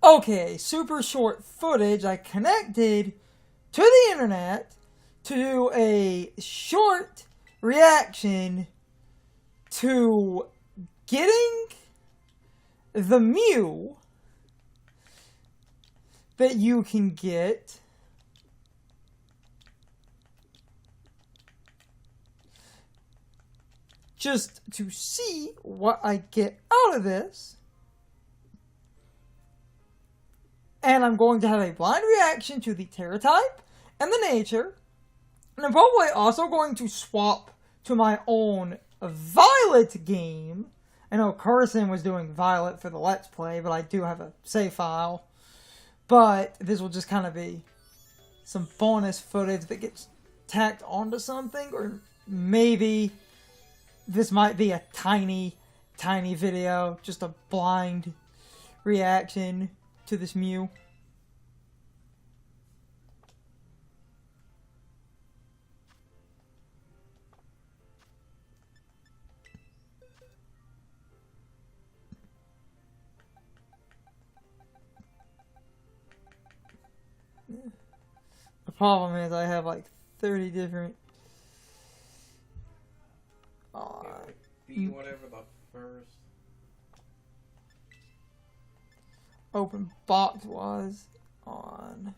Okay, super short footage. I connected to the internet to do a short reaction to getting the Mew that you can get just to see what I get out of this. And I'm going to have a blind reaction to the Terra type and the nature. And I'm probably also going to swap to my own Violet game. I know Carson was doing Violet for the Let's Play, but I do have a save file. But this will just kind of be some bonus footage that gets tacked onto something. Or maybe this might be a tiny video. Just a blind reaction to this Mew. The problem is I have like 30 different be whatever the first open box was on.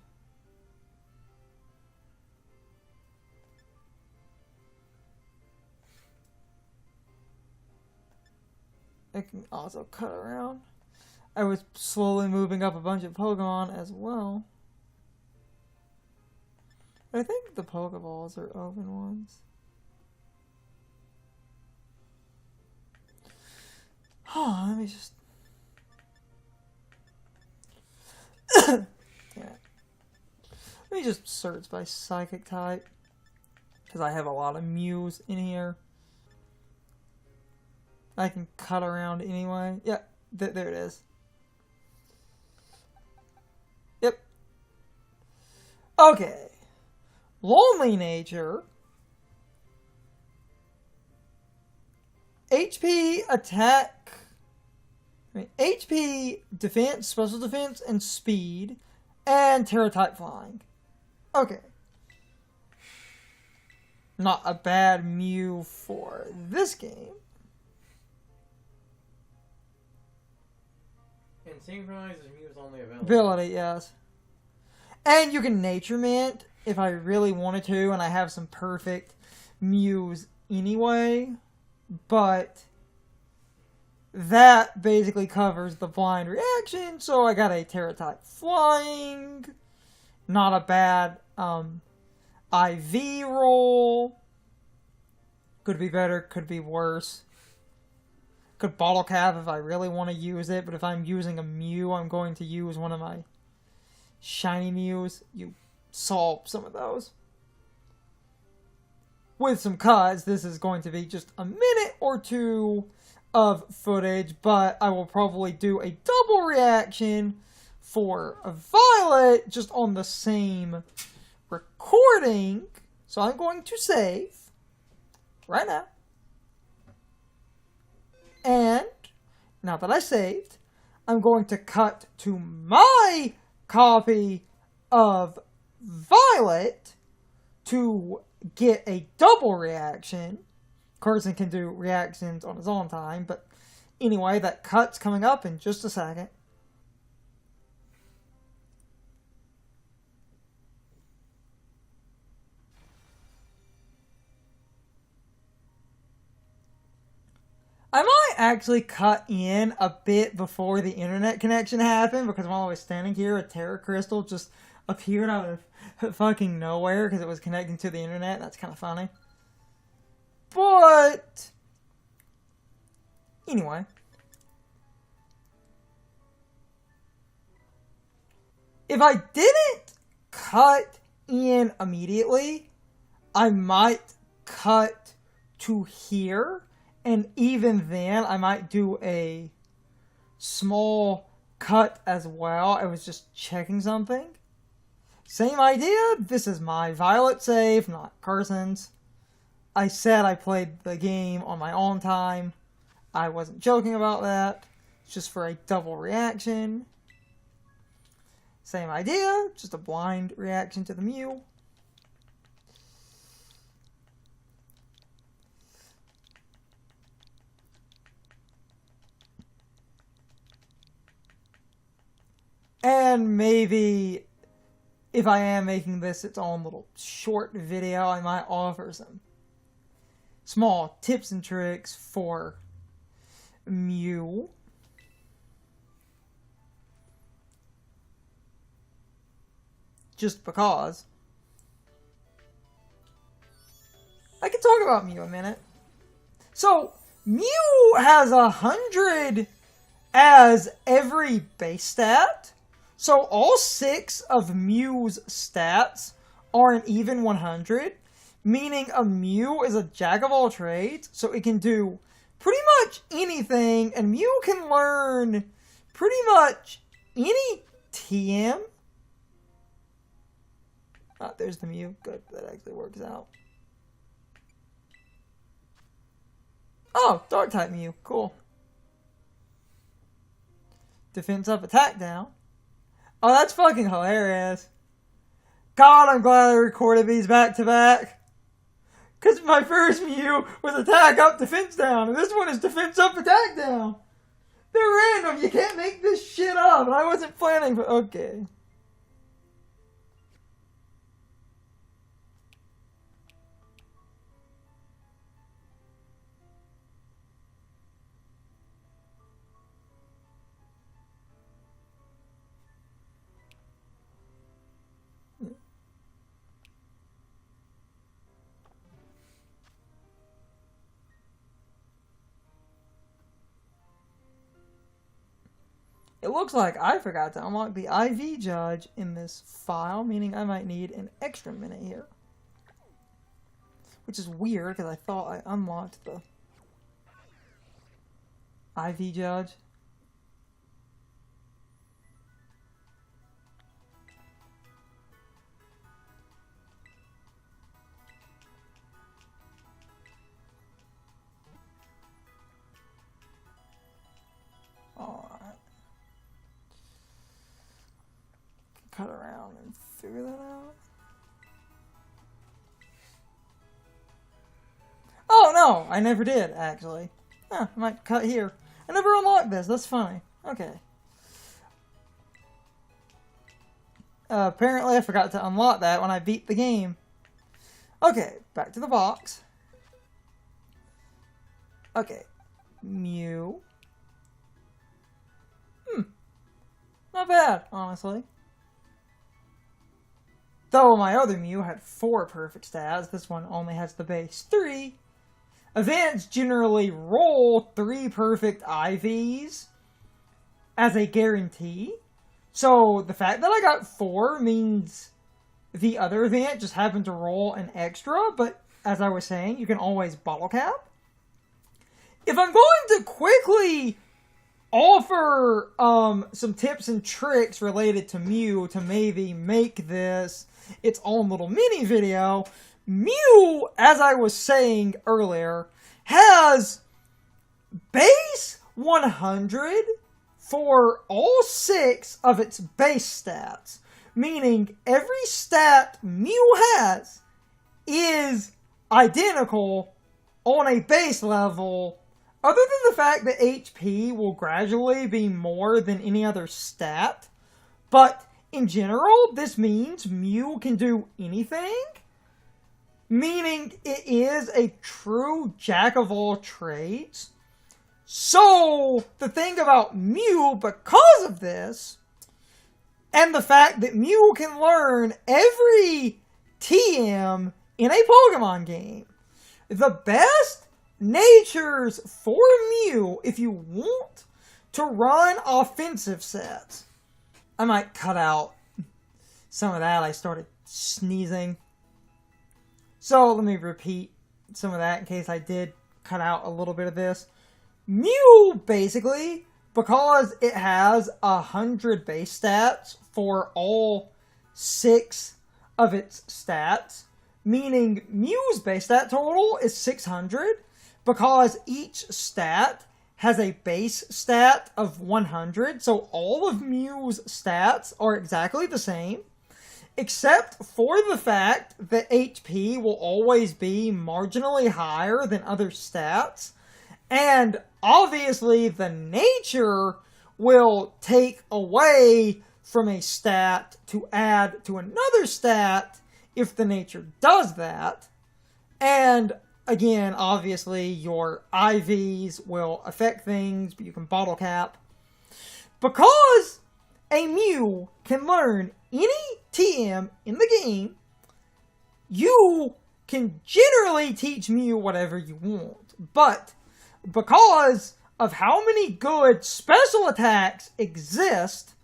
I can also cut around. I was slowly moving up a bunch of Pokemon as well. I think the Pokeballs are open ones. Oh, let me just... yeah. Let me just search by Psychic type. Because I have a lot of Mews in here. I can cut around anyway. Yeah, there it is. Yep. Okay. Lonely nature. HP, attack. HP, defense, special defense, and speed. And Terra type flying. Okay. Not a bad Mew for this game. And synchronize is Mew's only ability, yes. And you can Nature Mint if I really wanted to, and I have some perfect Mews anyway. But that basically covers the blind reaction, so I got a Terra type flying. Not a bad IV roll. Could be better, could be worse. Could bottle cap if I really want to use it, but if I'm using a Mew, I'm going to use one of my shiny Mews. You saw some of those. With some cuts, this is going to be just a minute or two of footage, but I will probably do a double reaction for a Violet just on the same recording. So I'm going to save right now. And now that I saved, I'm going to cut to my copy of Violet to get a double reaction. Carson can do reactions on his own time, but anyway, that cut's coming up in just a second. I might actually cut in a bit before the internet connection happened, because while I was standing here, a Terra Crystal just appeared out of fucking nowhere because it was connecting to the internet. That's kind of funny. But anyway, if I didn't cut in immediately, I might cut to here. And even then, I might do a small cut as well. I was just checking something. Same idea. This is my Violet save, not Carson's. I said I played the game on my own time. I wasn't joking about that. It's just for a double reaction. Same idea, just a blind reaction to the Mew. And maybe if I am making this its own little short video, I might offer some small tips and tricks for Mew. Just because. I can talk about Mew a minute. So, Mew has 100 as every base stat. So all 6 of Mew's stats are an even 100, meaning a Mew is a jack of all trades, so it can do pretty much anything, and Mew can learn pretty much any TM. Oh, there's the Mew. Good, that actually works out. Oh, Dark-type Mew. Cool. Defense up, attack down. Oh, that's fucking hilarious. God, I'm glad I recorded these back to back. Because my first Mew was attack up, defense down. And this one is defense up, attack down. They're random. You can't make this shit up. And I wasn't planning for... Okay. It looks like I forgot to unlock the IV judge in this file, meaning I might need an extra minute here. Which is weird, because I thought I unlocked the IV judge. Cut around and figure that out. Oh no, I never did actually. Huh, I might cut here. I never unlocked this. That's funny. Okay. Apparently I forgot to unlock that when I beat the game. Okay, back to the box. Okay, Mew. Not bad, honestly. Though my other Mew had 4 perfect stats, this one only has the base 3. Events generally roll 3 perfect IVs as a guarantee. So the fact that I got 4 means the other event just happened to roll an extra, but as I was saying, you can always bottle cap. If I'm going to quickly offer some tips and tricks related to Mew to maybe make this its own little mini video, Mew, as I was saying earlier, has base 100 for all 6 of its base stats, meaning every stat Mew has is identical on a base level, other than the fact that HP will gradually be more than any other stat. But in general, this means Mew can do anything, meaning it is a true jack of all trades. So, the thing about Mew, because of this, and the fact that Mew can learn every TM in a Pokemon game, the best natures for Mew, if you want to run offensive sets. I might cut out some of that. I started sneezing. So let me repeat some of that in case I did cut out a little bit of this. Mew, basically, because it has 100 base stats for all 6 of its stats, meaning Mew's base stat total is 600, because each stat has a base stat of 100, so all of Mew's stats are exactly the same, except for the fact that HP will always be marginally higher than other stats, and obviously the nature will take away from a stat to add to another stat if the nature does that. And again, obviously your IVs will affect things, but you can bottle cap. Because a Mew can learn any TM in the game, you can generally teach Mew whatever you want. But because of how many good special attacks exist,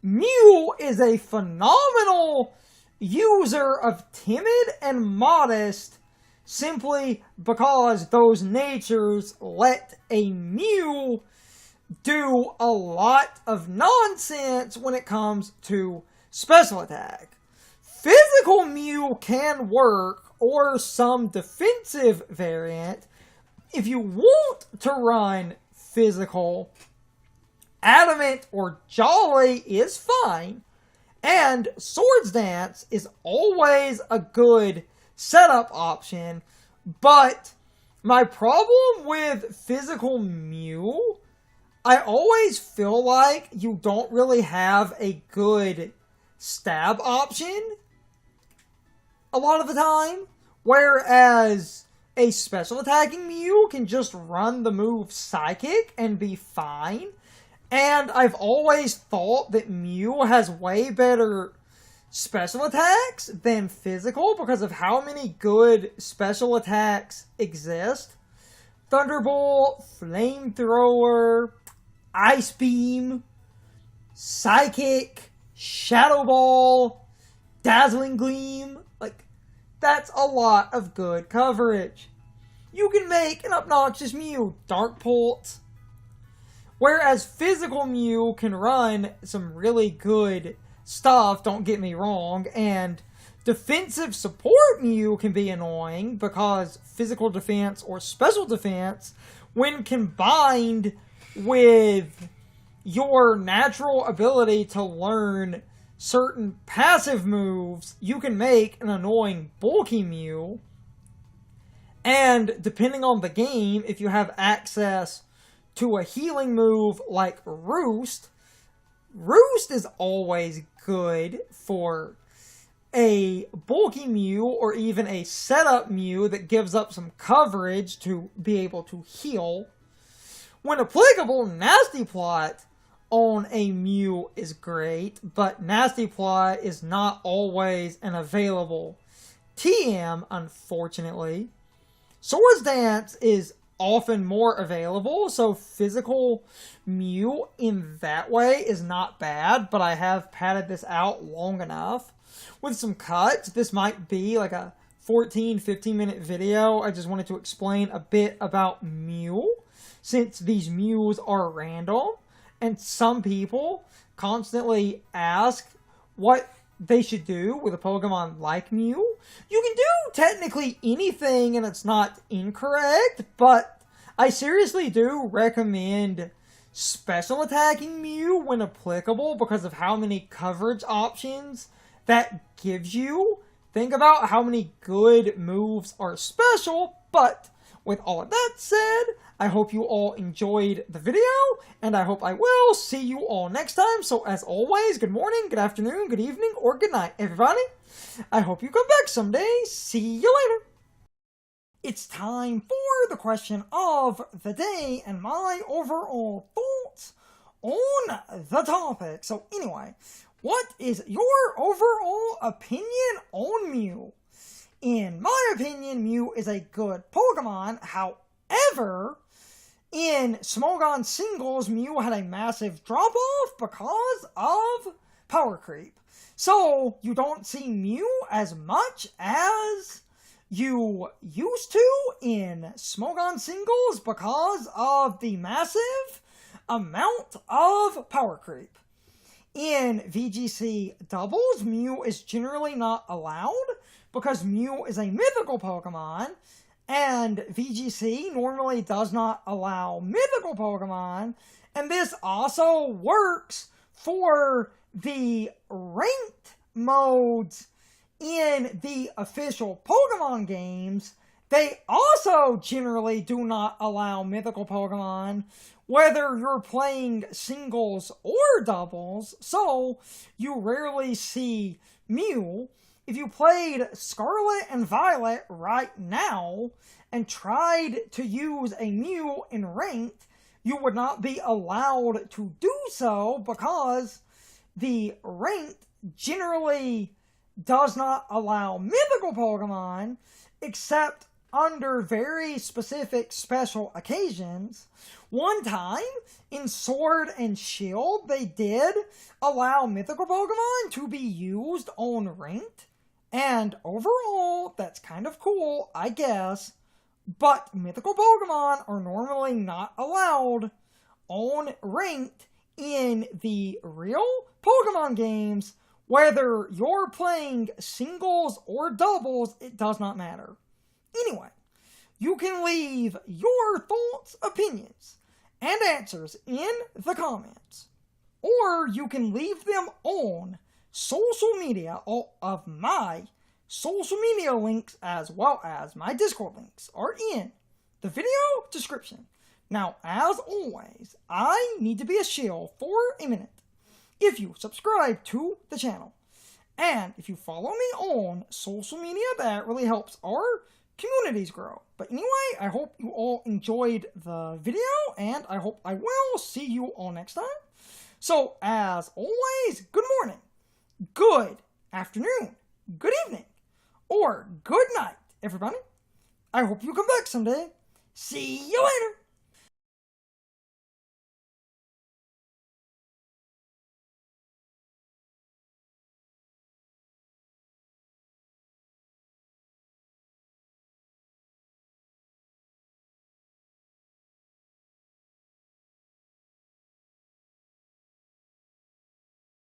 Mew is a phenomenal user of timid and modest simply because those natures let a Mew do a lot of nonsense when it comes to special attack. Physical Mew can work, or some defensive variant. If you want to run physical, Adamant or Jolly is fine, and Swords Dance is always a good setup option, but my problem with physical Mew, I always feel like you don't really have a good stab option a lot of the time, whereas a special attacking Mew can just run the move Psychic and be fine. And I've always thought that Mew has way better special attacks than physical because of how many good special attacks exist. Thunderbolt, Flamethrower, Ice Beam, Psychic, Shadow Ball, Dazzling Gleam. Like, that's a lot of good coverage. You can make an obnoxious Mew Dark Pult. Whereas physical Mew can run some really good stuff, don't get me wrong, and defensive support Mew can be annoying because physical defense or special defense, when combined with your natural ability to learn certain passive moves, you can make an annoying bulky Mew. And depending on the game, if you have access to a healing move like Roost is always good for a bulky Mew or even a setup Mew that gives up some coverage to be able to heal. When applicable, Nasty Plot on a Mew is great, but Nasty Plot is not always an available TM, unfortunately. Swords Dance is often more available, so physical Mew in that way is not bad, but I have padded this out long enough. With some cuts, this might be like a 14-15 minute video. I just wanted to explain a bit about Mew, since these Mews are random, and some people constantly ask what they should do with a Pokemon like Mew. You can do technically anything and it's not incorrect, but I seriously do recommend special attacking Mew when applicable because of how many coverage options that gives you. Think about how many good moves are special, but with all of that said, I hope you all enjoyed the video, and I hope I will see you all next time. So as always, good morning, good afternoon, good evening, or good night, everybody. I hope you come back someday. See you later. It's time for the question of the day and my overall thoughts on the topic. So anyway, what is your overall opinion on Mew? In my opinion, Mew is a good Pokemon. However, in Smogon singles, Mew had a massive drop-off because of power creep. So, you don't see Mew as much as you used to in Smogon singles because of the massive amount of power creep. In VGC doubles, Mew is generally not allowed because Mew is a mythical Pokemon, And VGC normally does not allow mythical Pokemon, and this also works for the ranked modes in the official Pokemon games. They also generally do not allow mythical Pokemon, whether you're playing singles or doubles, so you rarely see Mew. If you played Scarlet and Violet right now and tried to use a Mew in ranked, you would not be allowed to do so because the ranked generally does not allow mythical Pokemon except under very specific special occasions. One time in Sword and Shield, they did allow mythical Pokemon to be used on ranked. And overall, that's kind of cool, I guess. But mythical Pokemon are normally not allowed on ranked in the real Pokemon games. Whether you're playing singles or doubles, it does not matter. Anyway, you can leave your thoughts, opinions, and answers in the comments. Or you can leave them on social media. All of my social media links as well as my Discord links are in the video description. Now, as always, I need to be a shill for a minute. If you subscribe to the channel and if you follow me on social media, that really helps our communities grow. But anyway, I hope you all enjoyed the video, and I hope I will see you all next time. So, as always, good morning, good afternoon, good evening, or good night, everybody. I hope you come back someday. See you later.